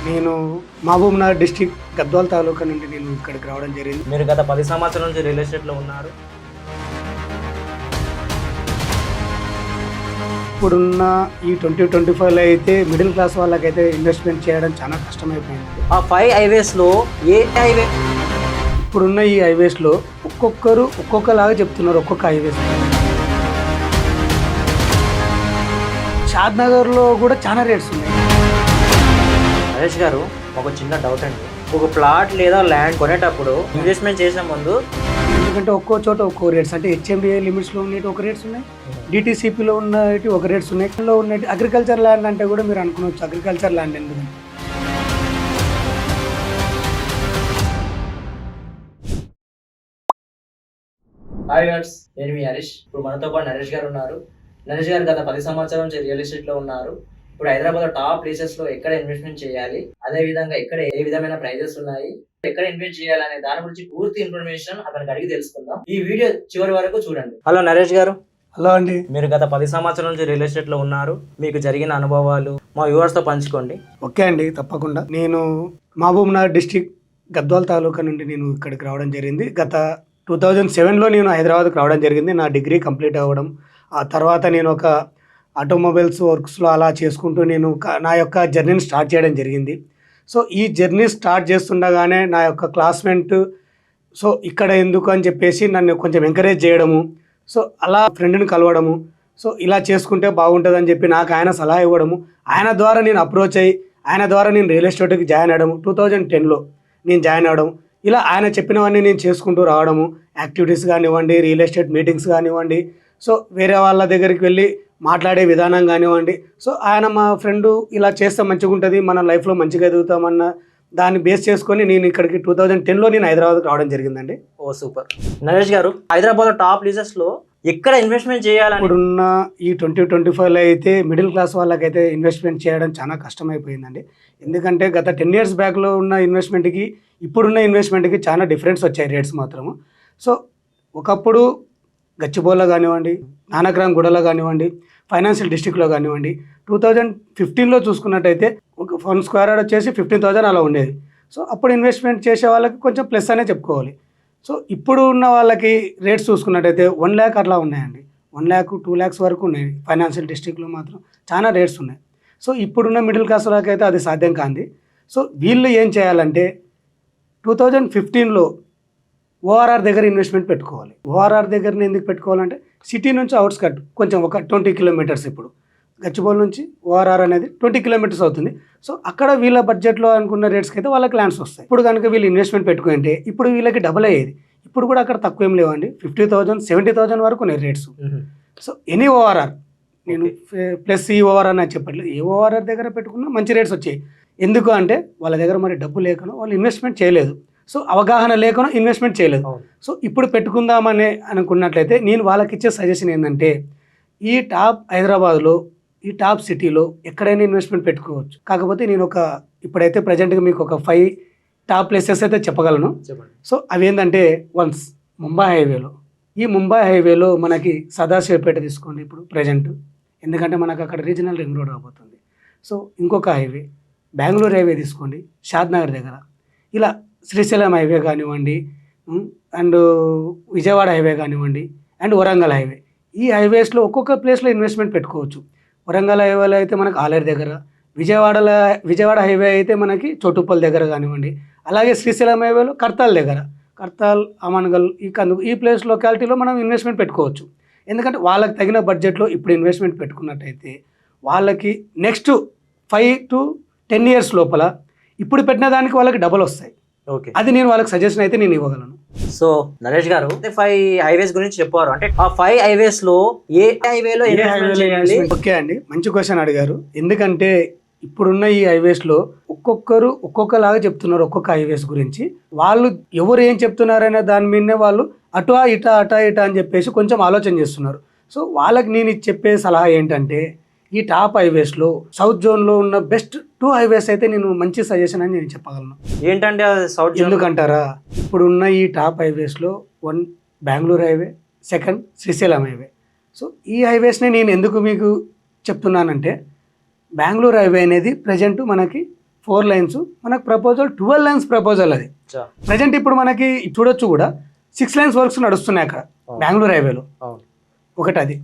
నేను మహబూబ్నగర్ డిస్ట్రిక్ట్ గద్వాల్ తాలూకా నుండి నేను ఇక్కడికి రావడం జరిగింది. మీరు గత 10 సంవత్సరాల నుంచి రియల్ ఎస్టేట్లో ఉన్నారు. ఇప్పుడున్న ఈ 2025లో అయితే మిడిల్ క్లాస్ వాళ్ళకైతే ఇన్వెస్ట్మెంట్ చేయడం చాలా కష్టమైపోయింది. ఆ 5 హైవేస్లో ఏ హైవే? ఇప్పుడున్న ఈ హైవేస్లో ఒక్కొక్కరు ఒక్కొక్కలాగా చెప్తున్నారు. ఒక్కొక్క హైవేస్ షాద్నగర్లో కూడా చాలా రేట్స్ ఉన్నాయి. నరేష్ గారు, ఒక చిన్న డౌట్ అండి. ఒక ప్లాట్ లేదా ల్యాండ్ కొనేటప్పుడు ఇన్వెస్ట్మెంట్ చేసిన ముందు, ఎందుకంటే ఒక్కో చోట ఒక్కో రేట్స్, అంటే హెచ్ఎండిఏ లిమిట్స్లో ఉన్నట్టు ఒక రేట్స్ ఉన్నాయి, డిటీసీపీలో ఉన్నట్టు ఒక రేట్స్ ఉన్నాయి. లో ఉన్నట్టు అగ్రికల్చర్ ల్యాండ్ అంటే కూడా మీరు అనుకోవచ్చు అగ్రికల్చర్ ల్యాండ్ ఎందుకు. హాయ్ వ్యూవర్స్, నేను మీ హరీష్. ఇప్పుడు మనతో పాటు నరేష్ గారు ఉన్నారు. నరేష్ గారు గత 10 సంవత్సరాల నుంచి రియల్ ఎస్టేట్లో ఉన్నారు. ఇప్పుడు హైదరాబాద్ టాప్ ప్లేసెస్ లో ఎక్కడ ఇన్వెస్ట్మెంట్ చేయాలి, అదే విధంగా ఎక్కడ ఏ విధమైన ప్రైజెస్ ఉన్నాయి, ఎక్కడ ఇన్వెస్ట్ చేయాలి అనే దాని గురించి పూర్తి ఇన్ఫర్మేషన్ అతనికి అడిగి తెలుసుకుందాం. ఈ వీడియో చివరి వరకు చూడండి. హలో నరేష్ గారు. హలో అండి. మీరు గత 10 సంవత్సరాల నుంచి రియల్ ఎస్టేట్ లో ఉన్నారు. మీకు జరిగిన అనుభవాలు మా వ్యూవర్స్ తో పంచుకోండి. ఓకే అండి, తప్పకుండా. నేను మహబూబ్నగర్ డిస్ట్రిక్ట్ గద్వాల్ తాలూకా నుండి నేను ఇక్కడికి రావడం జరిగింది. గత 2007లో నేను హైదరాబాద్కి రావడం జరిగింది. నా డిగ్రీ కంప్లీట్ అవ్వడం, ఆ తర్వాత నేను ఒక ఆటోమొబైల్స్ వర్క్స్లో అలా చేసుకుంటూ నేను నా యొక్క జర్నీని స్టార్ట్ చేయడం జరిగింది. సో ఈ జర్నీ స్టార్ట్ చేస్తుండగానే నా యొక్క క్లాస్మేట్ సో ఇక్కడ ఎందుకు అని చెప్పేసి నన్ను కొంచెం ఎంకరేజ్ చేయడము, సో అలా ఫ్రెండ్ని కలవడము, సో ఇలా చేసుకుంటే బాగుంటుందని చెప్పి నాకు ఆయన సలహా ఇవ్వడము, ఆయన ద్వారా నేను అప్రోచ్ అయ్యి ఆయన ద్వారా నేను రియల్ ఎస్టేట్కి జాయిన్ అవ్వడము, 2010లో నేను జాయిన్ అవ్వడం, ఇలా ఆయన చెప్పినవన్నీ నేను చేసుకుంటూ రావడము, యాక్టివిటీస్ కానివ్వండి, రియల్ ఎస్టేట్ మీటింగ్స్ కానివ్వండి, సో వేరే వాళ్ళ దగ్గరికి వెళ్ళి మాట్లాడే విధానం కానివ్వండి, సో ఆయన మా ఫ్రెండు ఇలా చేస్తే మంచిగా ఉంటుంది, మన లైఫ్లో మంచిగా ఎదుగుతామన్న దాన్ని బేస్ చేసుకొని నేను ఇక్కడికి 2010లో నేను హైదరాబాద్కి రావడం జరిగిందండి. ఓ సూపర్. నరేష్ గారు, హైదరాబాద్ టాప్ ప్లేసెస్ లో ఎక్కడ ఇన్వెస్ట్మెంట్ చేయాలి? ఇప్పుడున్న ఈ 2025లో అయితే మిడిల్ క్లాస్ వాళ్ళకైతే ఇన్వెస్ట్మెంట్ చేయడం చాలా కష్టమైపోయిందండి. ఎందుకంటే గత 10 years బ్యాక్లో ఉన్న ఇన్వెస్ట్మెంట్కి ఇప్పుడున్న ఇన్వెస్ట్మెంట్కి చాలా డిఫరెన్స్ వచ్చాయి రేట్స్ మాత్రము. సో ఒకప్పుడు గచ్చిబౌలిలో కానివ్వండి, నానక్రామ్ గూడలో కానివ్వండి, ఫైనాన్షియల్ డిస్ట్రిక్ట్లో కానివ్వండి, 2015లో చూసుకున్నట్టయితే ఒక 1 square yard వచ్చేసి 15,000 అలా ఉండేది. సో అప్పుడు ఇన్వెస్ట్మెంట్ చేసే వాళ్ళకి కొంచెం ప్లస్ అనే చెప్పుకోవాలి. సో ఇప్పుడు ఉన్న వాళ్ళకి రేట్స్ చూసుకున్నట్టయితే 1 lakh అట్లా ఉన్నాయండి. 1 lakh 2 lakhs వరకు ఉన్నాయి. ఫైనాన్షియల్ డిస్ట్రిక్ట్లో మాత్రం చాలా రేట్స్ ఉన్నాయి. సో ఇప్పుడున్న మిడిల్ క్లాస్ వాళ్ళకి అయితే అది సాధ్యం కాంది. సో వీళ్ళు ఏం చేయాలంటే 2015లో ఓఆర్ఆర్ దగ్గర ఇన్వెస్ట్మెంట్ పెట్టుకోవాలి. ఓఆర్ఆర్ దగ్గర ఎందుకు పెట్టుకోవాలంటే సిటీ నుంచి అవుట్స్కట్ కొంచెం ఒక 20 kilometers, ఇప్పుడు గచ్చిబౌలి నుంచి ఓఆర్ఆర్ అనేది 20 kilometers అవుతుంది. సో అక్కడ వీళ్ళ బడ్జెట్లో అనుకున్న రేట్స్కి అయితే వాళ్ళకి ల్యాండ్స్ వస్తాయి. ఇప్పుడు కనుక వీళ్ళు ఇన్వెస్ట్మెంట్ పెట్టుకుంటే ఇప్పుడు వీళ్ళకి డబుల్ అయ్యేది. ఇప్పుడు కూడా అక్కడ తక్కువ ఏం లేవండి, 50,000 70,000 వరకు ఉన్నాయి రేట్స్. సో ఎనీ ఓఆర్ఆర్, నేను ప్లస్ ఈ ఓఆర్ఆర్ అని చెప్పట్లేదు, ఏ ఓఆర్ఆర్ దగ్గర పెట్టుకున్నా మంచి రేట్స్ వచ్చాయి. ఎందుకు అంటే వాళ్ళ దగ్గర మరి డబ్బు లేకనో వాళ్ళు ఇన్వెస్ట్మెంట్ చేయలేదు, సో అవగాహన లేకనో ఇన్వెస్ట్మెంట్ చేయలేదు. సో ఇప్పుడు పెట్టుకుందామని అనుకున్నట్లయితే నేను వాళ్ళకి ఇచ్చే సజెషన్ ఏంటంటే ఈ టాప్ హైదరాబాద్లో ఈ టాప్ సిటీలో ఎక్కడైనా ఇన్వెస్ట్మెంట్ పెట్టుకోవచ్చు. కాకపోతే నేను ఇప్పుడైతే ప్రజెంట్గా మీకు ఒక 5 టాప్ ప్లేసెస్ అయితే చెప్పగలను. సో అవి ఏంటంటే, వన్స్ ముంబై హైవేలో, ఈ ముంబై హైవేలో మనకి సదాశివపేట తీసుకోండి ఇప్పుడు ప్రజెంట్, ఎందుకంటే మనకు అక్కడ రీజనల్ రింగ్ రోడ్ రాబోతుంది. సో ఇంకొక హైవే బెంగళూరు హైవే తీసుకోండి షాద్నగర్ దగ్గర, ఇలా శ్రీశైలం హైవే కానివ్వండి, అండ్ విజయవాడ హైవే కానివ్వండి, అండ్ వరంగల్ హైవే. ఈ హైవేస్లో ఒక్కొక్క ప్లేస్లో ఇన్వెస్ట్మెంట్ పెట్టుకోవచ్చు. వరంగల్ హైవేలో అయితే మనకు ఆలేరు దగ్గర, విజయవాడ హైవే అయితే మనకి చోటుప్పల్ దగ్గర కానివ్వండి, అలాగే శ్రీశైలం హైవేలో కర్తాల్ దగ్గర, కర్తాల్, అమన్గల్, ఈ ప్లేస్ లొకాలిటీలో మనం ఇన్వెస్ట్మెంట్ పెట్టుకోవచ్చు. ఎందుకంటే వాళ్ళకి తగిన బడ్జెట్లో ఇప్పుడు ఇన్వెస్ట్మెంట్ పెట్టుకున్నట్టయితే వాళ్ళకి నెక్స్ట్ 5 to 10 years లోపల ఇప్పుడు పెట్టిన దానికి వాళ్ళకి డబల్ వస్తాయి. ఓకే, అది నేను వాళ్ళకి సజెషన్ అయితే నేను ఇవ్వగలను. సో నరేష్ గారు, 5 హైవేస్ గురించి చెప్పారు. అంటే ఆ 5 హైవేస్ లో ఏ హైవేలో చేయాలి? ఓకే అండి, మంచి క్వశ్చన్ అడిగారు. ఎందుకంటే ఇప్పుడున్న ఈ హైవేస్లో ఒక్కొక్కరు ఒక్కొక్కలాగా చెప్తున్నారు. ఒక్కొక్క హైవేస్ గురించి వాళ్ళు ఎవరు ఏం చెప్తున్నారనే దాని మీదనే వాళ్ళు అటా ఇటా అని చెప్పేసి కొంచెం ఆలోచన చేస్తున్నారు. సో వాళ్ళకి నేను చెప్పే సలహా ఏంటంటే, ఈ టాప్ హైవేస్లో సౌత్ జోన్లో ఉన్న బెస్ట్ 2 హైవేస్ అయితే నేను మంచి సజెషన్ అని నేను చెప్పగలను. ఏంటంటే సౌత్ జోన్ ఎందుకంటారా, ఇప్పుడున్న ఈ టాప్ హైవేస్లో 1 Bengaluru highway, 2 Srisailam highway. So ఈ హైవేస్ని నేను ఎందుకు మీకు చెప్తున్నానంటే, బెంగళూరు హైవే అనేది ప్రజెంట్ మనకి 4 లైన్స్, మనకు ప్రపోజల్ 12 లైన్స్ ప్రపోజల్ అది. చా. ప్రజెంట్ ఇప్పుడు మనకి చూడొచ్చు కూడా 6 లైన్స్ వర్క్స్ నడుస్తున్నాయి అక్కడ అవును. బెంగళూరు హైవేలో. అవును. ఒకటి అది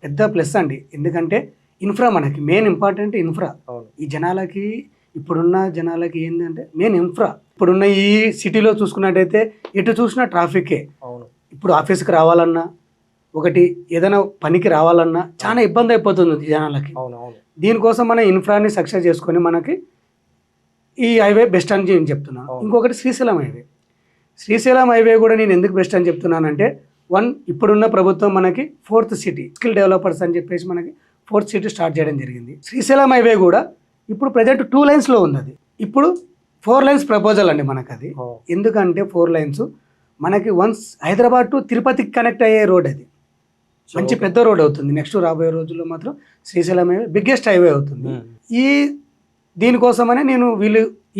పెద్ద ప్లస్ అండి, ఎందుకంటే ఇన్ఫ్రా మనకి మెయిన్ ఇంపార్టెంట్ ఇన్ఫ్రా. అవును. ఈ జనాలకి ఇప్పుడున్న జనాలకి ఏంటంటే మెయిన్ ఇన్ఫ్రా. ఇప్పుడున్న ఈ సిటీలో చూసుకున్నట్టయితే ఎటు చూసినా ట్రాఫికే. అవును. ఇప్పుడు ఆఫీస్కి రావాలన్నా ఒకటి, ఏదైనా పనికి రావాలన్నా చాలా ఇబ్బంది అయిపోతుంది ఈ జనాలకి. అవును. అవును. దీనికోసం మన ఇన్ఫ్రాని సక్సెస్ చేసుకొని మనకి ఈ హైవే బెస్ట్ అని నేను చెప్తున్నాను. అవును. ఇంకొకటి శ్రీశైలం హైవే. శ్రీశైలం హైవే కూడా నేను ఎందుకు బెస్ట్ అని చెప్తున్నానంటే, ఇప్పుడున్న ప్రభుత్వం మనకి 4th సిటీ స్కిల్ డెవలపర్స్ అని చెప్పేసి మనకి 4th సిటీ స్టార్ట్ చేయడం జరిగింది. శ్రీశైలం హైవే కూడా ఇప్పుడు ప్రజెంట్ 2 లైన్స్లో ఉంది, అది ఇప్పుడు 4 లైన్స్ ప్రపోజల్ అండి మనకు అది. ఓ. ఎందుకంటే 4 లైన్స్ మనకి వన్స్ హైదరాబాద్ టు తిరుపతికి కనెక్ట్ అయ్యే రోడ్ అది. మంచి పెద్ద రోడ్ అవుతుంది. నెక్స్ట్ రాబోయే రోజుల్లో మాత్రం శ్రీశైలం హైవే బిగ్గెస్ట్ హైవే అవుతుంది. ఈ దీనికోసమనే నేను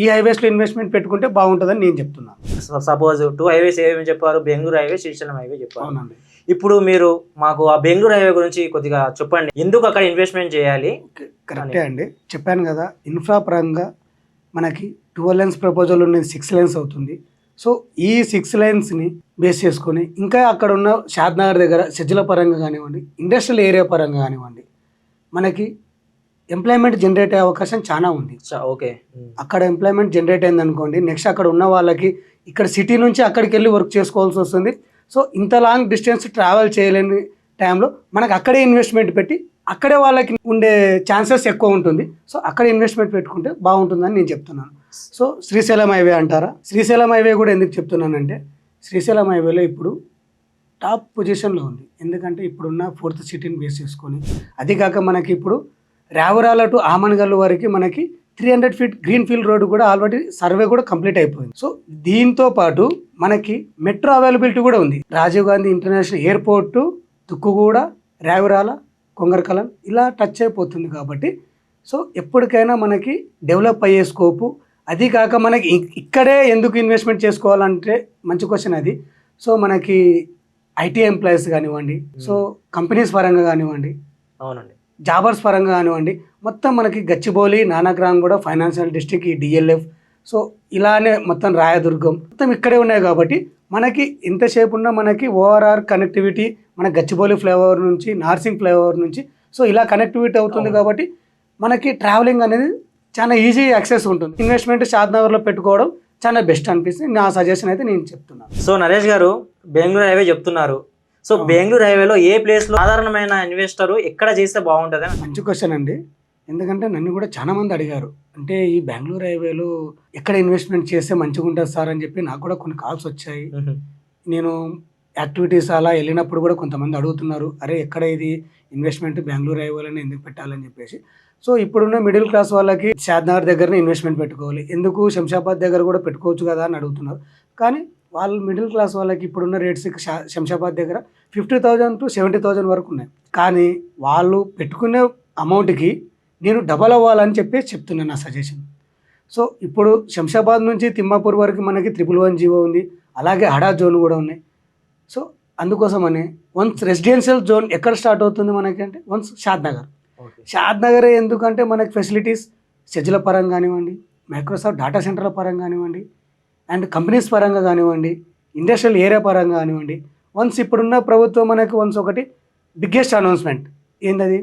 ఈ హైవేస్లో ఇన్వెస్ట్మెంట్ పెట్టుకుంటే బాగుంటుందని నేను చెప్తున్నాను. సపోజ్ 2 హైవేస్ ఏమేమి చెప్పారు? బెంగళూరు హైవే, శ్రీశైలం హైవే చెప్పారు. అవునండి. ఇప్పుడు మీరు మాకు ఆ బెంగళూరు హైవే గురించి కొద్దిగా చెప్పండి, ఎందుకు అక్కడ ఇన్వెస్ట్మెంట్ చేయాలి? కరెక్టే అండి, చెప్పాను కదా, ఇన్ఫ్రా పరంగా మనకి 12 లైన్స్ ప్రపోజల్ ఉన్నది 6 లైన్స్ అవుతుంది. సో ఈ 6 లైన్స్ని బేస్ చేసుకొని ఇంకా అక్కడ ఉన్న షాద్నగర్ దగ్గర సజ్జల పరంగా కానివ్వండి, ఇండస్ట్రియల్ ఏరియా పరంగా కానివ్వండి, మనకి ఎంప్లాయ్మెంట్ జనరేట్ అయ్యే అవకాశం చాలా ఉంది. ఓకే. అక్కడ ఎంప్లాయ్మెంట్ జనరేట్ అయింది అనుకోండి, నెక్స్ట్ అక్కడ ఉన్న వాళ్ళకి ఇక్కడ సిటీ నుంచి అక్కడికి వెళ్ళి వర్క్ చేసుకోవాల్సి వస్తుంది. సో ఇంత లాంగ్ డిస్టెన్స్ ట్రావెల్ చేయలేని టైంలో మనకు అక్కడే ఇన్వెస్ట్మెంట్ పెట్టి అక్కడే వాళ్ళకి ఉండే ఛాన్సెస్ ఎక్కువ ఉంటుంది. సో అక్కడ ఇన్వెస్ట్మెంట్ పెట్టుకుంటే బాగుంటుందని నేను చెప్తున్నాను. సో శ్రీశైలం హైవే అంటారా, శ్రీశైలం హైవే కూడా ఎందుకు చెప్తున్నానంటే, శ్రీశైలం హైవేలో ఇప్పుడు టాప్ పొజిషన్లో ఉంది. ఎందుకంటే ఇప్పుడున్న 4th సిటీని బేస్ చేసుకొని, అది కాక మనకి ఇప్పుడు రావురాల టు ఆమన్గల్ వరకు మనకి 300 ఫీట్ గ్రీన్ ఫీల్డ్ రోడ్ కూడా ఆల్రెడీ సర్వే కూడా కంప్లీట్ అయిపోయింది. సో దీంతో పాటు మనకి మెట్రో అవైలబిలిటీ కూడా ఉంది. రాజీవ్ గాంధీ ఇంటర్నేషనల్ ఎయిర్పోర్టు తుక్కుగూడ, రావురాల, కొంగరకలం ఇలా టచ్ అయిపోతుంది. కాబట్టి సో ఎప్పటికైనా మనకి డెవలప్ అయ్యే స్కోపు, అది కాక మనకి ఇక్కడే ఎందుకు ఇన్వెస్ట్మెంట్ చేసుకోవాలంటే మంచి క్వశ్చన్ అది. సో మనకి ఐటీ ఎంప్లాయీస్ కానివ్వండి, సో కంపెనీస్ పరంగా కానివ్వండి, అవునండి, జాబర్స్ పరంగా కానివ్వండి, మొత్తం మనకి గచ్చిబౌలి, నానక్రామ్ కూడా ఫైనాన్షియల్ డిస్ట్రిక్ట్, ఈ డిఎల్ఎఫ్, సో ఇలానే మొత్తం రాయదుర్గం మొత్తం ఇక్కడే ఉన్నాయి. కాబట్టి మనకి ఎంతసేపు ఉన్నా మనకి ఓఆర్ఆర్ కనెక్టివిటీ మన గచ్చిబౌలి ఫ్లైఓవర్ నుంచి, నార్సింగ్ ఫ్లైఓవర్ నుంచి, సో ఇలా కనెక్టివిటీ అవుతుంది. కాబట్టి మనకి ట్రావెలింగ్ అనేది చాలా ఈజీ యాక్సెస్ ఉంటుంది. ఇన్వెస్ట్మెంట్ షాద్నగర్లో పెట్టుకోవడం చాలా బెస్ట్ అనిపిస్తుంది. నా సజెషన్ అయితే నేను చెప్తున్నాను. సో నరేష్ గారు బెంగళూరు హైవే చెప్తున్నారు. సో బెంగళూరు హైవేలో ఏ ప్లేస్లో సాధారణమైన ఇన్వెస్టర్ ఎక్కడ చేస్తే బాగుంటుంది? మంచి క్వశ్చన్ అండి, ఎందుకంటే నన్ను కూడా చాలా మంది అడిగారు, అంటే ఈ బెంగళూరు హైవేలో ఎక్కడ ఇన్వెస్ట్మెంట్ చేస్తే మంచిగా ఉంటుంది సార్ అని చెప్పి నాకు కూడా కొన్ని కాల్స్ వచ్చాయి. నేను యాక్టివిటీస్ అలా వెళ్ళినప్పుడు కూడా కొంతమంది అడుగుతున్నారు, అరే ఎక్కడ ఇది ఇన్వెస్ట్మెంట్ బెంగళూరు హైవేలోనే ఎందుకు పెట్టాలని చెప్పేసి. సో ఇప్పుడున్న మిడిల్ క్లాస్ వాళ్ళకి షాద్నగర్ దగ్గరనే ఇన్వెస్ట్మెంట్ పెట్టుకోవాలి, ఎందుకు శంషాబాద్ దగ్గర కూడా పెట్టుకోవచ్చు కదా అని అడుగుతున్నారు. కానీ వాళ్ళు మిడిల్ క్లాస్ వాళ్ళకి ఇప్పుడున్న రేట్స్కి శంషాబాద్ దగ్గర 50,000 to 70,000 వరకు ఉన్నాయి. కానీ వాళ్ళు పెట్టుకునే అమౌంట్కి నేను డబల్ అవ్వాలని చెప్పేసి చెప్తున్నాను నా సజెషన్. సో ఇప్పుడు శంషాబాద్ నుంచి తిమ్మాపూర్ వరకు మనకి 111 జీవో ఉంది, అలాగే హడా జోన్ కూడా ఉన్నాయి. సో అందుకోసమని వన్స్ రెసిడెన్షియల్ జోన్ ఎక్కడ స్టార్ట్ అవుతుంది మనకి అంటే వన్స్ షాద్నగర్. షాద్నగర్ ఎందుకంటే మనకి ఫెసిలిటీస్ సజ్జల పరంగా కానివ్వండి, మైక్రోసాఫ్ట్ డేటా సెంటర్ల పరంగా కానివ్వండి, అండ్ కంపెనీస్ పరంగా కానివ్వండి, ఇండస్ట్రియల్ ఏరియా పరంగా కానివ్వండి. వన్స్ ఇప్పుడున్న ప్రభుత్వం మనకి ఒకటి బిగ్గెస్ట్ అనౌన్స్మెంట్ ఏంటది,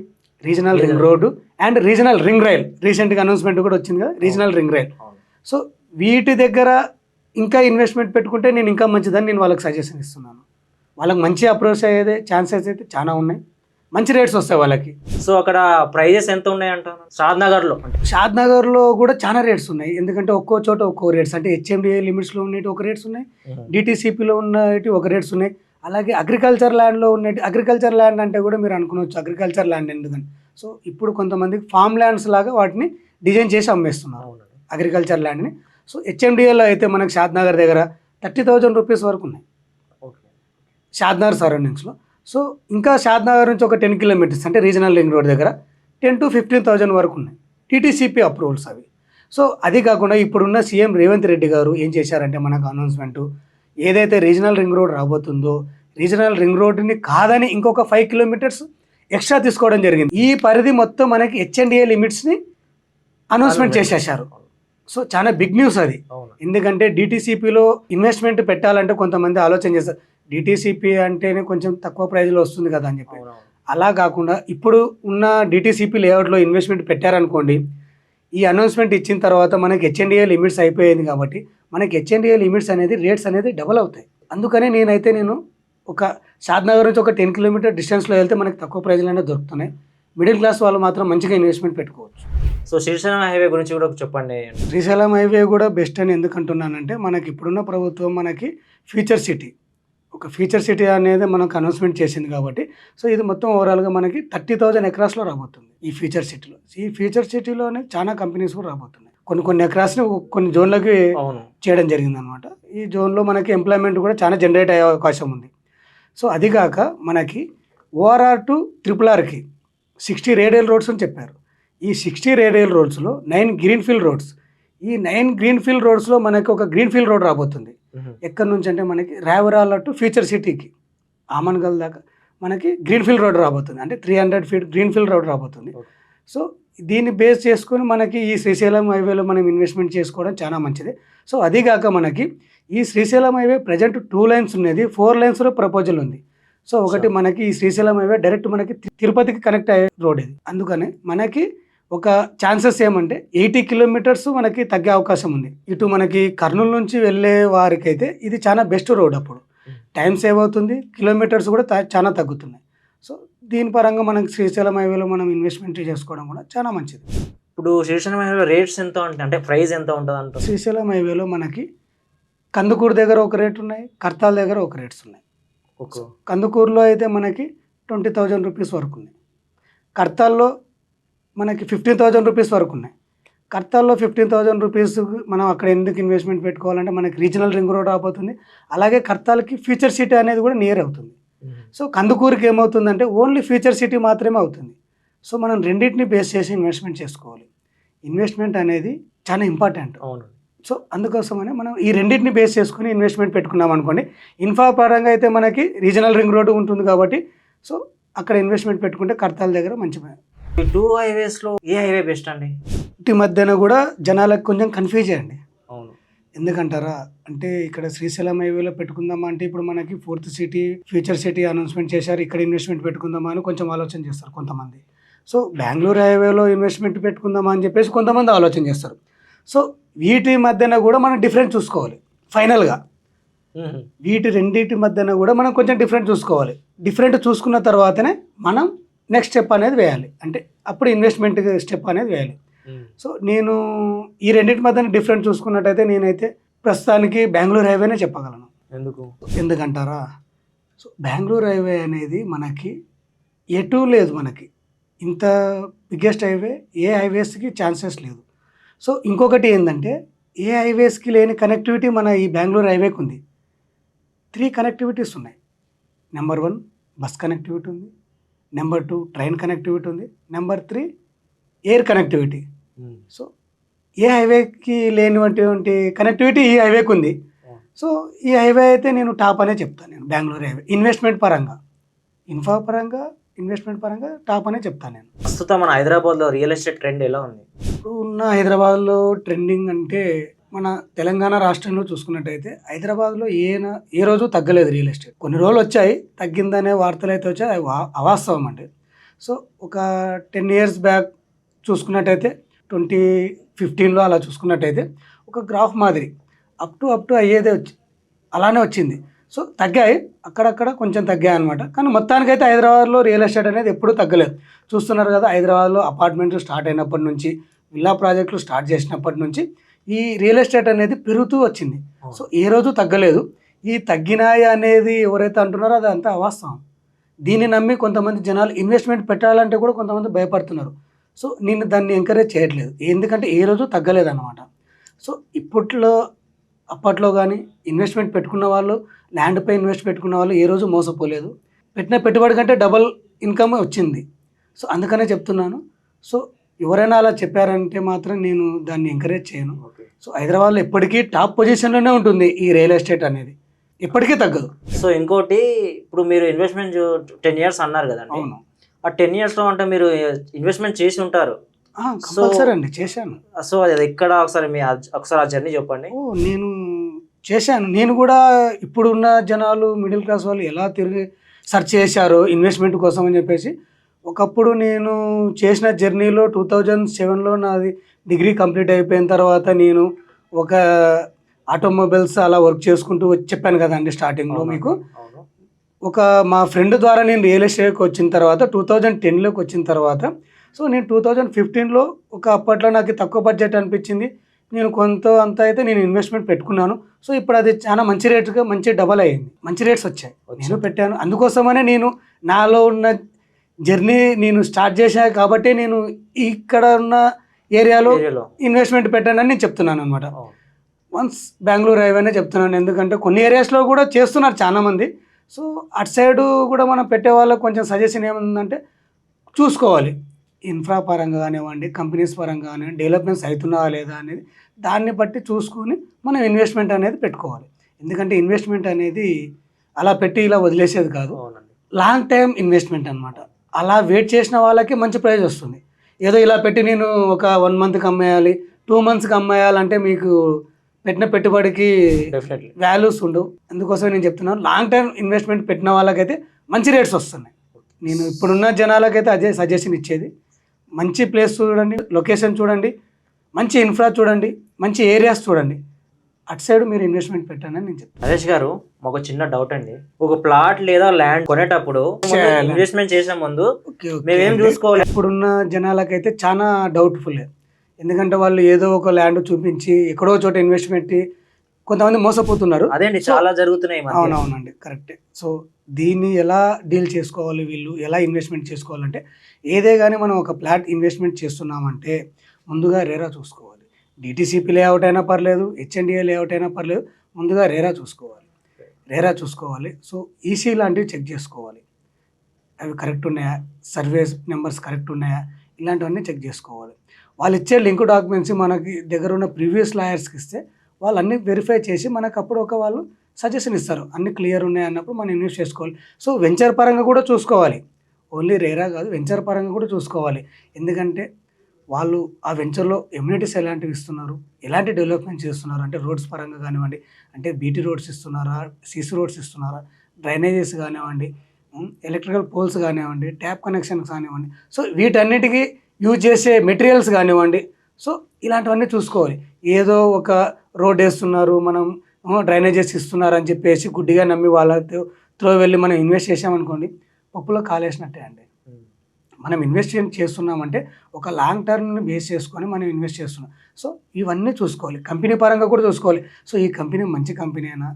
regional ring road and regional ring rail. రీసెంట్గా అనౌన్స్మెంట్ కూడా వచ్చింది కదా, రీజనల్ రింగ్ రైల్. సో వీటి దగ్గర ఇంకా ఇన్వెస్ట్మెంట్ పెట్టుకుంటే నేను ఇంకా మంచిదని నేను వాళ్ళకి సజెషన్ ఇస్తున్నాను. వాళ్ళకి మంచి అప్రోచ్ అయ్యేదే ఛాన్సెస్ అయితే చాలా ఉన్నాయి, మంచి రేట్స్ వస్తాయి వాళ్ళకి. సో అక్కడ ప్రైజెస్ ఎంత ఉన్నాయి అంటారు షాద్నగర్లో? షాద్నగర్లో కూడా చాలా రేట్స్ ఉన్నాయి, ఎందుకంటే ఒక్కో చోట ఒక్కో రేట్స్. అంటే హెచ్ఎండిఏ లిమిట్స్లో ఉన్నవి ఒక రేట్స్ ఉన్నాయి, డిటీసీపీలో ఉన్నవి ఒక రేట్స్ ఉన్నాయి, అలాగే అగ్రికల్చర్ ల్యాండ్లో ఉన్నట్టు. అగ్రికల్చర్ ల్యాండ్ అంటే కూడా మీరు అనుకోవచ్చు అగ్రికల్చర్ ల్యాండ్ ఎందుకని. సో ఇప్పుడు కొంతమందికి ఫామ్ ల్యాండ్స్ లాగా వాటిని డిజైన్ చేసి అమ్మేస్తున్నారు అగ్రికల్చర్ ల్యాండ్ని. సో హెచ్ఎండిఏలో అయితే మనకి షాద్నగర్ దగ్గర 30,000 రూపీస్ వరకు ఉన్నాయి షాద్నగర్ సరౌండింగ్స్లో. సో ఇంకా షాద్నగర్ నుంచి ఒక 10 కిలోమీటర్స్ అంటే రీజనల్ రింగ్ రోడ్ దగ్గర 10,000 to 15,000 వరకు ఉన్నాయి టీటీసీపీ అప్రూవల్స్ అవి. సో అది కాకుండా ఇప్పుడున్న సీఎం రేవంత్ రెడ్డి గారు ఏం చేశారంటే మనకు అనౌన్స్మెంటు, ఏదైతే రీజనల్ రింగ్ రోడ్ రాబోతుందో రీజనల్ రింగ్ రోడ్ని కాదని ఇంకొక 5 కిలోమీటర్స్ ఎక్స్ట్రా తీసుకోవడం జరిగింది. ఈ పరిధి మొత్తం మనకి హెచ్ఎండిఏ లిమిట్స్ని అనౌన్స్మెంట్ చేసేసారు. సో చాలా బిగ్ న్యూస్ అది. అవును. ఎందుకంటే డిటీసీపీలో ఇన్వెస్ట్మెంట్ పెట్టాలంటే కొంతమంది ఆలోచన చేస్తారు, డిటీసీపీ అంటేనే కొంచెం తక్కువ ప్రైజ్లో వస్తుంది కదా అని చెప్పి. అవునవును. అలా కాకుండా ఇప్పుడు ఉన్న డిటీసీపీ లేఅవుట్లో ఇన్వెస్ట్మెంట్ పెట్టారనుకోండి, ఈ అనౌన్స్మెంట్ ఇచ్చిన తర్వాత మనకి హెచ్ఎండిఏ లిమిట్స్ అయిపోయింది కాబట్టి మనకి హెచ్ఎండిఏ లిమిట్స్ అనేది రేట్స్ అనేది డబల్ అవుతాయి. అందుకనే నేను ఒక షాద్నగర్ నుంచి ఒక 10 కిలోమీటర్ డిస్టెన్స్లో వెళ్తే మనకి తక్కువ ప్రైజ్లోనే దొరుకుతున్నాయి. మిడిల్ క్లాస్ వాళ్ళు మాత్రం మంచిగా ఇన్వెస్ట్మెంట్ పెట్టుకోవచ్చు. సో శ్రీశైలం హైవే గురించి కూడా చెప్పండి. శ్రీశైలం హైవే కూడా బెస్ట్ అని ఎందుకు అంటున్నానంటే, మనకి ఇప్పుడున్న ప్రభుత్వం మనకి ఫ్యూచర్ సిటీ, ఒక ఫ్యూచర్ సిటీ అనేది మనకు అనౌన్స్మెంట్ చేసింది కాబట్టి, సో ఇది మొత్తం ఓవరాల్గా మనకి 30,000 ఎకరాస్లో రాబోతుంది ఈ ఫ్యూచర్ సిటీలో. ఈ ఫ్యూచర్ సిటీలోనే చాలా కంపెనీస్ కూడా రాబోతున్నాయి. కొన్ని ఎకరాస్ని కొన్ని జోన్లకి చేయడం జరిగింది అనమాట. ఈ జోన్లో మనకి ఎంప్లాయ్మెంట్ కూడా చాలా జనరేట్ అయ్యే అవకాశం ఉంది. సో అది కాక మనకి ORR టు RRRకి 60 రేడియల్ రోడ్స్ అని చెప్పారు. ఈ 60 రేడియల్ రోడ్స్లో 9 గ్రీన్ఫీల్డ్ రోడ్స్. ఈ 9 గ్రీన్ఫీల్డ్ రోడ్స్లో మనకి ఒక గ్రీన్ఫీల్డ్ రోడ్ రాబోతుంది. ఎక్కడి నుంచి అంటే మనకి రావరాల టు ఫ్యూచర్ సిటీకి ఆమన్గల్ దాకా మనకి గ్రీన్ఫీల్డ్ రోడ్ రాబోతుంది. అంటే 300 ఫీట్ గ్రీన్ఫీల్డ్ రోడ్ రాబోతుంది. సో దీన్ని బేస్ చేసుకొని మనకి ఈ శ్రీశైలం హైవేలో మనం ఇన్వెస్ట్మెంట్ చేసుకోవడం చాలా మంచిది. సో అది కాక మనకి ఈ శ్రీశైలం హైవే ప్రజెంట్ 2 లైన్స్ ఉన్నది, 4 లైన్స్లో ప్రపోజల్ ఉంది. సో ఒకటి మనకి ఈ శ్రీశైలం హైవే డైరెక్ట్ మనకి తిరుపతికి కనెక్ట్ అయ్యే రోడ్ ఇది. అందుకని మనకి ఒక ఛాన్సెస్ ఏమంటే 80 కిలోమీటర్స్ మనకి తగ్గే అవకాశం ఉంది. ఇటు మనకి కర్నూలు నుంచి వెళ్ళే వారికైతే ఇది చాలా బెస్ట్ రోడ్. అప్పుడు టైం సేవ్ అవుతుంది, కిలోమీటర్స్ కూడా చాలా తగ్గుతున్నాయి. సో దీని పరంగా మనకి శ్రీశైలం హైవేలో మనం ఇన్వెస్ట్మెంట్ చేసుకోవడం కూడా చాలా మంచిది. ఇప్పుడు శ్రీశైలం హైవేలో రేట్స్ ఎంత ఉంటాయి, అంటే ప్రైస్ ఎంత ఉంటుంది అంటారు? శ్రీశైలం హైవేలో మనకి కందుకూరు దగ్గర ఒక రేట్ ఉన్నాయి, కర్తాల్ దగ్గర ఒక రేట్స్ ఉన్నాయి. కందుకూరులో అయితే మనకి 20,000 రూపీస్ వరకు ఉన్నాయి. కర్తాల్లో మనకి 15,000 రూపీస్ వరకు ఉన్నాయి. కర్తాల్లో 15,000 రూపీస్ మనం అక్కడ ఎందుకు ఇన్వెస్ట్మెంట్ పెట్టుకోవాలంటే మనకి రీజనల్ రింగ్ రోడ్ రాబోతుంది. అలాగే కర్తాల్కి ఫ్యూచర్ సిటీ అనేది కూడా నియర్ అవుతుంది. సో కందుకూరుకి ఏమవుతుందంటే ఓన్లీ ఫ్యూచర్ సిటీ మాత్రమే అవుతుంది. సో మనం రెండింటిని బేస్ చేసి ఇన్వెస్ట్మెంట్ చేసుకోవాలి. ఇన్వెస్ట్మెంట్ అనేది చాలా ఇంపార్టెంట్. అవును. సో అందుకోసమనే మనం ఈ రెండింటిని బేస్ చేసుకుని ఇన్వెస్ట్మెంట్ పెట్టుకున్నాం అనుకోండి, ఇన్ఫ్రా పరంగా అయితే మనకి రీజనల్ రింగ్ రోడ్డు ఉంటుంది కాబట్టి సో అక్కడ ఇన్వెస్ట్మెంట్ పెట్టుకుంటే కర్తాల దగ్గర మంచి. ఈ 2 హైవేస్లో ఏ హైవే బెస్ట్ అండి? ఇంటి మధ్యన కూడా జనాలకు కొంచెం కన్ఫ్యూజ్ అండి. అవును. ఎందుకంటారా అంటే ఇక్కడ శ్రీశైలం హైవేలో పెట్టుకుందామా అంటే ఇప్పుడు మనకి 4th city future city announcement చేశారు, ఇక్కడ ఇన్వెస్ట్మెంట్ పెట్టుకుందామా అని కొంచెం ఆలోచన చేస్తారు కొంతమంది. సో బెంగళూరు హైవేలో ఇన్వెస్ట్మెంట్ పెట్టుకుందామా అని చెప్పేసి కొంతమంది ఆలోచన చేస్తారు. సో వీటి మధ్యన కూడా మనం డిఫరెన్స్ చూసుకోవాలి. ఫైనల్గా వీటి రెండింటి మధ్యన కూడా మనం కొంచెం డిఫరెంట్ చూసుకోవాలి. డిఫరెంట్ చూసుకున్న తర్వాతనే మనం నెక్స్ట్ స్టెప్ అనేది వేయాలి, అంటే అప్పుడు ఇన్వెస్ట్మెంట్ స్టెప్ అనేది వేయాలి. సో నేను ఈ రెండింటి మధ్యన డిఫరెంట్ చూసుకున్నట్టయితే నేనైతే ప్రస్తుతానికి బెంగళూరు హైవేనే చెప్పగలను. ఎందుకంటారా, సో బెంగళూరు హైవే అనేది మనకి ఎటు లేదు, మనకి ఇంత బిగ్గెస్ట్ హైవే ఏ హైవేస్కి ఛాన్సెస్ లేదు. సో ఇంకొకటి ఏంటంటే ఏ హైవేస్కి లేని కనెక్టివిటీ మన ఈ బెంగళూరు హైవేకి ఉంది. 3 కనెక్టివిటీస్ ఉన్నాయి. నెంబర్ 1 బస్ కనెక్టివిటీ ఉంది, నెంబర్ 2 ట్రైన్ కనెక్టివిటీ ఉంది, నెంబర్ 3 ఎయిర్ కనెక్టివిటీ. సో ఏ హైవేకి లేనివంటి కనెక్టివిటీ ఈ హైవేకి ఉంది. సో ఈ హైవే అయితే నేను టాప్ అనే చెప్తాను. నేను బెంగళూరు హైవే ఇన్వెస్ట్మెంట్ పరంగా, ఇన్ఫ్రా పరంగా, ఇన్వెస్ట్మెంట్ పరంగా టాప్ అనే చెప్తాను నేను. ప్రస్తుతం మన హైదరాబాద్లో రియల్ ఎస్టేట్ ట్రెండ్ ఎలా ఉంది? ఇప్పుడు ఉన్న హైదరాబాద్లో ట్రెండింగ్ అంటే మన తెలంగాణ రాష్ట్రంలో చూసుకున్నట్టయితే హైదరాబాద్లో ఏ రోజు తగ్గలేదు రియల్ ఎస్టేట్. కొన్ని రోజులు వచ్చాయి, తగ్గిందనే వార్తలు అయితే వచ్చాయి, అవి అవాస్తవం అండి. సో ఒక 10 years బ్యాక్ చూసుకున్నట్టయితే 2015లో అలా చూసుకున్నట్టయితే ఒక గ్రాఫ్ మాదిరి అప్ టు అయ్యేదే అలానే వచ్చింది. సో తగ్గాయి, అక్కడక్కడ కొంచెం తగ్గాయి అనమాట. కానీ మొత్తానికైతే హైదరాబాద్లో రియల్ ఎస్టేట్ అనేది ఎప్పుడూ తగ్గలేదు. చూస్తున్నారు కదా, హైదరాబాద్లో అపార్ట్మెంట్లు స్టార్ట్ అయినప్పటి నుంచి, విల్లా ప్రాజెక్టులు స్టార్ట్ చేసినప్పటి నుంచి ఈ రియల్ ఎస్టేట్ అనేది పెరుగుతూ వచ్చింది. సో ఏ రోజు తగ్గలేదు. ఈ తగ్గినాయి అనేది ఎవరైతే అంటున్నారో అది అంతా అవాస్తవం. దీన్ని నమ్మి కొంతమంది జనాలు ఇన్వెస్ట్మెంట్ పెట్టాలంటే కూడా కొంతమంది భయపడుతున్నారు. సో నేను దాన్ని ఎంకరేజ్ చేయట్లేదు, ఎందుకంటే ఏ రోజు తగ్గలేదు అన్నమాట. సో అప్పట్లో కానీ ఇన్వెస్ట్మెంట్ పెట్టుకున్న వాళ్ళు, ల్యాండ్పై ఇన్వెస్ట్ పెట్టుకున్న వాళ్ళు ఏ రోజు మోసపోలేదు. పెట్టిన పెట్టుబడి కంటే డబల్ ఇన్కమ్ వచ్చింది. సో అందుకనే చెప్తున్నాను. సో ఎవరైనా అలా చెప్పారంటే మాత్రం నేను దాన్ని ఎంకరేజ్ చేయను. సో హైదరాబాద్లో ఎప్పటికీ టాప్ పొజిషన్లోనే ఉంటుంది ఈ రియల్ ఎస్టేట్ అనేది, ఎప్పటికీ తగ్గదు. సో ఇంకోటి, ఇప్పుడు మీరు ఇన్వెస్ట్మెంట్ 10 years అన్నారు కదండి. అవును. ఆ 10 yearsలో అంటే మీరు ఇన్వెస్ట్మెంట్ చేసి ఉంటారు, కంపల్సరీ అండి, చేశాను. సో అది ఎక్కడ ఒకసారి ఆ జర్నీ చెప్పండి. నేను చేశాను. నేను కూడా ఇప్పుడున్న జనాలు మిడిల్ క్లాస్ వాళ్ళు ఎలా తిరిగి సెర్చ్ చేశారో ఇన్వెస్ట్మెంట్ కోసం అని చెప్పేసి, ఒకప్పుడు నేను చేసిన జర్నీలో 2007లో నాది డిగ్రీ కంప్లీట్ అయిపోయిన తర్వాత నేను ఒక ఆటోమొబైల్స్ అలా వర్క్ చేసుకుంటూ చెప్పాను కదండి స్టార్టింగ్లో మీకు. అవును. ఒక మా ఫ్రెండ్ ద్వారా నేను రియల్ ఎస్టేట్కి వచ్చిన తర్వాత 2010లోకి వచ్చిన తర్వాత, సో నేను 2015లో అప్పట్లో నాకు తక్కువ బడ్జెట్ అనిపించింది. నేను కొంత అంత అయితే నేను ఇన్వెస్ట్మెంట్ పెట్టుకున్నాను. సో ఇప్పుడు అది చాలా మంచి రేటుగా మంచి డబల్ అయ్యింది, మంచి రేట్స్ వచ్చాయి. నేను పెట్టాను, అందుకోసమనే నేను నాలో ఉన్న జర్నీ నేను స్టార్ట్ చేశాను కాబట్టి నేను ఇక్కడ ఉన్న ఏరియాలో ఇన్వెస్ట్మెంట్ పెట్టానని నేను చెప్తున్నాను అనమాట. వన్స్ బెంగళూరు హైవేనే చెప్తున్నాను, ఎందుకంటే కొన్ని ఏరియాస్లో కూడా చేస్తున్నారు చాలామంది. సో అటు సైడు కూడా మనం పెట్టే వాళ్ళకి కొంచెం సజెషన్ ఏముందంటే చూసుకోవాలి, ఇన్ఫ్రా పరంగా కానివ్వండి, కంపెనీస్ పరంగా కానివ్వండి, డెవలప్మెంట్స్ అవుతున్నావా లేదా అనేది దాన్ని బట్టి చూసుకొని మనం ఇన్వెస్ట్మెంట్ అనేది పెట్టుకోవాలి. ఎందుకంటే ఇన్వెస్ట్మెంట్ అనేది అలా పెట్టి ఇలా వదిలేసేది కాదు, లాంగ్ టైం ఇన్వెస్ట్మెంట్ అనమాట. అలా వెయిట్ చేసిన వాళ్ళకి మంచి ప్రైజ్ వస్తుంది. ఏదో ఇలా పెట్టి నేను ఒక 1 మంత్కి అమ్మేయాలి, 2 మంత్స్కి అమ్మేయాలంటే మీకు పెట్టిన పెట్టుబడికి వాల్యూస్ ఉండవు. అందుకోసం నేను చెప్తున్నాను, లాంగ్ టైం ఇన్వెస్ట్మెంట్ పెట్టిన వాళ్ళకైతే మంచి రేట్స్ వస్తున్నాయి. నేను ఇప్పుడున్న జనాలకైతే అదే సజెషన్ ఇచ్చేది, మంచి ప్లేస్ చూడండి, లొకేషన్ చూడండి, మంచి ఇన్ఫ్రా చూడండి, మంచి ఏరియాస్ చూడండి, అటు సైడ్ మీరు ఇన్వెస్ట్మెంట్ పెట్టండి అని నేను చెప్తాను. నరేష్ గారు, మాకు చిన్న డౌట్ అండి. ఒక ప్లాట్ లేదా ల్యాండ్ కొనేటప్పుడు ఇన్వెస్ట్మెంట్ చేసే ముందు మేమేం చూసుకోవాలి? ఇప్పుడున్న జనాలకైతే చాలా డౌట్ఫుల్. ఎందుకంటే వాళ్ళు ఏదో ఒక ల్యాండ్ చూపించి ఎక్కడో చోట ఇన్వెస్ట్మెంట్ కొంతమంది మోసపోతున్నారు. అదేండి, చాలా జరుగుతున్నాయి. అవునవునండి, కరెక్టే. సో దీన్ని ఎలా డీల్ చేసుకోవాలి, వీళ్ళు ఎలా ఇన్వెస్ట్మెంట్ చేసుకోవాలంటే, ఏదే కానీ మనం ఒక ప్లాట్ ఇన్వెస్ట్మెంట్ చేస్తున్నామంటే ముందుగా రేరా చూసుకోవాలి. డిటీసీపీ లేఅవుట్ అయినా పర్లేదు, హెచ్ఎండిఏ లేఅవుట్ అయినా పర్లేదు, ముందుగా రేరా చూసుకోవాలి. సో ఈసీ లాంటివి చెక్ చేసుకోవాలి, అవి కరెక్ట్ ఉన్నాయా, సర్వేస్ నెంబర్స్ కరెక్ట్ ఉన్నాయా, ఇలాంటివన్నీ చెక్ చేసుకోవాలి. వాళ్ళు ఇచ్చే లింక్ డాక్యుమెంట్స్ మనకి దగ్గర ఉన్న ప్రీవియస్ లాయర్స్కి ఇస్తే వాళ్ళు అన్నీ వెరిఫై చేసి మనకు అప్పుడు వాళ్ళు సజెషన్ ఇస్తారు, అన్ని క్లియర్ ఉన్నాయి అన్నప్పుడు మనం ఇన్వెస్ట్ చేసుకోవాలి. సో వెంచర్ పరంగా కూడా చూసుకోవాలి, ఓన్లీ రేరా కాదు, వెంచర్ పరంగా కూడా చూసుకోవాలి. ఎందుకంటే వాళ్ళు ఆ వెంచర్లో ఎమ్యూనిటీస్ ఎలాంటివి ఇస్తున్నారు, ఎలాంటి డెవలప్మెంట్ చేస్తున్నారు, అంటే రోడ్స్ పరంగా కానివ్వండి, అంటే బీటీ రోడ్స్ ఇస్తున్నారా, సీసీ రోడ్స్ ఇస్తున్నారా, డ్రైనేజెస్ కానివ్వండి, ఎలక్ట్రికల్ పోల్స్ కానివ్వండి, ట్యాప్ కనెక్షన్స్ కానివ్వండి, సో వీటన్నిటికీ యూజ్ చేసే మెటీరియల్స్ కానివ్వండి, సో ఇలాంటివన్నీ చూసుకోవాలి. ఏదో ఒక రోడ్ వేస్తున్నారు, మనం డ్రైనేజెస్ ఇస్తున్నారు అని చెప్పేసి గుడ్డిగా నమ్మి వాళ్ళతో త్రో వెళ్ళి మనం ఇన్వెస్ట్ చేసామనుకోండి, పప్పులో కాలేసినట్టే అండి. మనం ఇన్వెస్ట్ చేస్తున్నామంటే ఒక లాంగ్ టర్మ్ని బేస్ చేసుకొని మనం ఇన్వెస్ట్ చేస్తున్నాం. సో ఇవన్నీ చూసుకోవాలి, కంపెనీ పరంగా కూడా చూసుకోవాలి. సో ఈ కంపెనీ మంచి కంపెనీనా,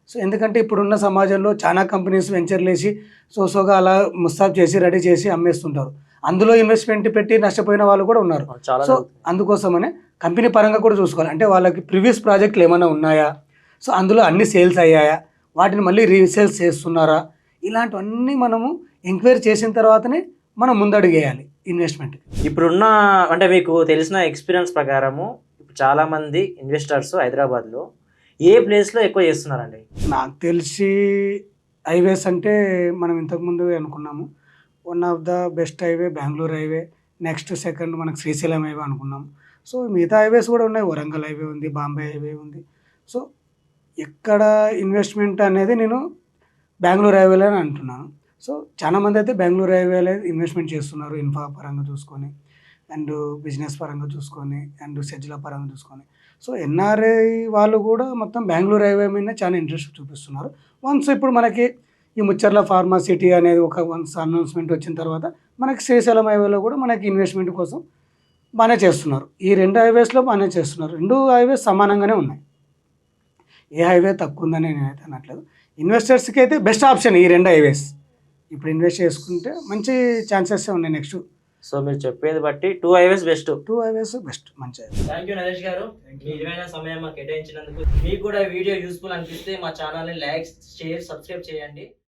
సో ఎందుకంటే ఇప్పుడున్న సమాజంలో చాలా కంపెనీస్ వెంచర్లు వేసి సోగా అలా ముస్తాబ్ చేసి రెడీ చేసి అమ్మేస్తుంటారు. అందులో ఇన్వెస్ట్మెంట్ పెట్టి నష్టపోయిన వాళ్ళు కూడా ఉన్నారు. సో అందుకోసమనే కంపెనీ పరంగా కూడా చూసుకోవాలి. అంటే వాళ్ళకి ప్రీవియస్ ప్రాజెక్టులు ఏమైనా ఉన్నాయా, సో అందులో అన్ని సేల్స్ అయ్యాయా, వాటిని మళ్ళీ రీసేల్స్ చేస్తున్నారా, ఇలాంటివన్నీ మనము ఎంక్వైరీ చేసిన తర్వాతనే మనం ముందడుగేయాలి ఇన్వెస్ట్మెంట్. ఇప్పుడున్న అంటే మీకు తెలిసిన ఎక్స్పీరియన్స్ ప్రకారము చాలామంది ఇన్వెస్టర్స్ హైదరాబాద్లో ఏ ప్లేస్లో ఎక్కువ చేస్తున్నారండి? నాకు తెలిసి హైవేస్ అంటే మనం ఇంతకుముందు అనుకున్నాము, one of the best highway Bengaluru highway, next second మనకు శ్రీశైలం హైవే అనుకున్నాం. సో మిగతా హైవేస్ కూడా ఉన్నాయి, వరంగల్ హైవే ఉంది, బాంబే హైవే ఉంది. సో ఎక్కడ ఇన్వెస్ట్మెంట్ అనేది నేను బెంగళూరు హైవేలో అంటున్నాను. సో చాలామంది అయితే బెంగళూరు హైవేలో ఇన్వెస్ట్మెంట్ చేస్తున్నారు, ఇన్ఫ్రా పరంగా చూసుకొని, అండ్ బిజినెస్ పరంగా చూసుకొని, అండ్ సెజ్ల పరంగా చూసుకొని. సో ఎన్ఆర్ఐ వాళ్ళు కూడా మొత్తం బెంగళూరు హైవే మీద చాలా ఇంట్రెస్ట్ చూపిస్తున్నారు. వన్స్ ఇప్పుడు మనకి ఈ ముచ్చర్ల ఫార్మా సిటీ అనేది ఒక వన్స్ అనౌన్స్మెంట్ వచ్చిన తర్వాత మనకి శ్రీశైలం హైవేలో కూడా మనకి ఇన్వెస్ట్మెంట్ కోసం బాగానే చేస్తున్నారు. ఈ 2 హైవేస్లో బాగానే చేస్తున్నారు. 2 హైవేస్ సమానంగానే ఉన్నాయి, ఏ హైవే తక్కువ ఉందని నేనైతే అనట్లేదు. ఇన్వెస్టర్స్కి అయితే బెస్ట్ ఆప్షన్ ఈ 2 హైవేస్. ఇప్పుడు ఇన్వెస్ట్ చేసుకుంటే మంచి ఛాన్సెస్ ఉన్నాయి నెక్స్ట్. సో మీరు చెప్పేది బట్టి 2 హైవేస్ బెస్ట్. 2 హైవేస్ బెస్ట్, మంచి. థ్యాంక్ యూ నరేష్ గారు, మీ విలువైన సమయం మాకు కేటాయించినందుకు. మీకు కూడా వీడియో యూస్ఫుల్ అనిపిస్తే మా ఛానల్ని లైక్, షేర్, సబ్స్క్రైబ్ చేయండి.